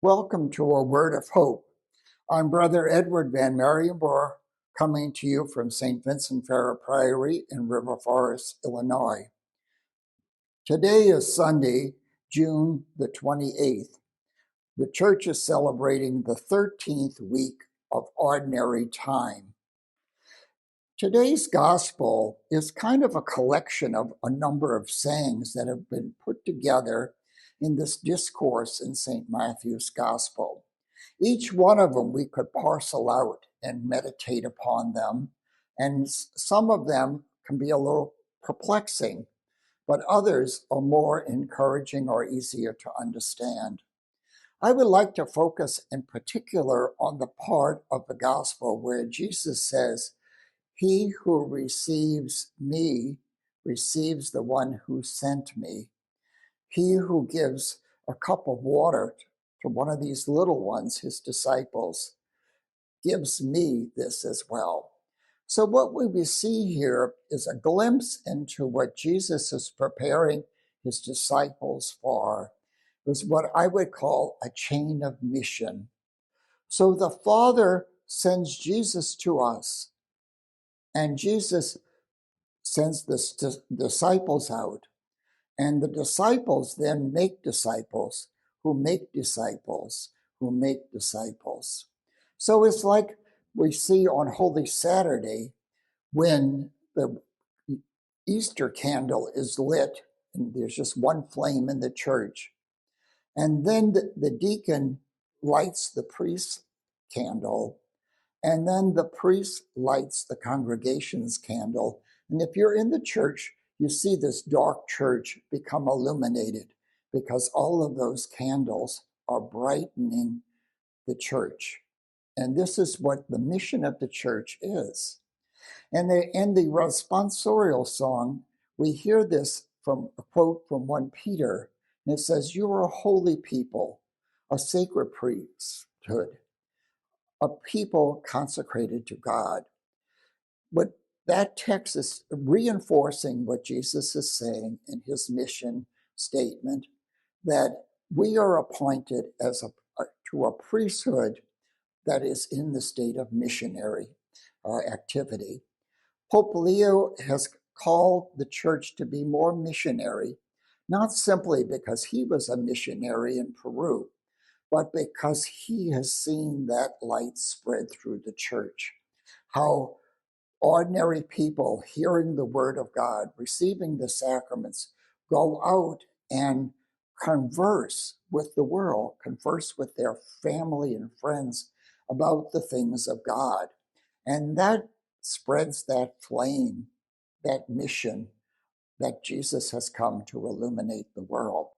Welcome to a Word of Hope. I'm Brother Edward Van Merrienboer, coming to you from St. Vincent Ferrer Priory in River Forest, Illinois. Today is Sunday, June the 28th. The church is celebrating the 13th week of ordinary time. Today's gospel is kind of a collection of a number of sayings that have been put together in this discourse in St. Matthew's gospel. Each one of them we could parcel out and meditate upon them, and some of them can be a little perplexing, but others are more encouraging or easier to understand. I would like to focus in particular on the part of the gospel where Jesus says, "He who receives me receives the one who sent me. He who gives a cup of water to one of these little ones, his disciples, gives me this as well." So what we see here is a glimpse into what Jesus is preparing his disciples for. Is what I would call a chain of mission. So the Father sends Jesus to us, and Jesus sends the disciples out, and the disciples then make disciples who make disciples who make disciples. So it's like we see on Holy Saturday when the Easter candle is lit, and there's just one flame in the church. And then the deacon lights the priest's candle, and then the priest lights the congregation's candle. And if you're in the church, you see this dark church become illuminated because all of those candles are brightening the church. And this is what the mission of the church is. And in the responsorial song, we hear this from a quote from 1 Peter, and it says, "You are a holy people, a sacred priesthood, a people consecrated to God." But that text is reinforcing what Jesus is saying in his mission statement, that we are appointed to a priesthood that is in the state of missionary activity. Pope Leo has called the church to be more missionary, not simply because he was a missionary in Peru, but because he has seen that light spread through the church. How ordinary people hearing the word of God, receiving the sacraments, go out and converse with the world, converse with their family and friends about the things of God. And that spreads that flame, that mission that Jesus has come to illuminate the world.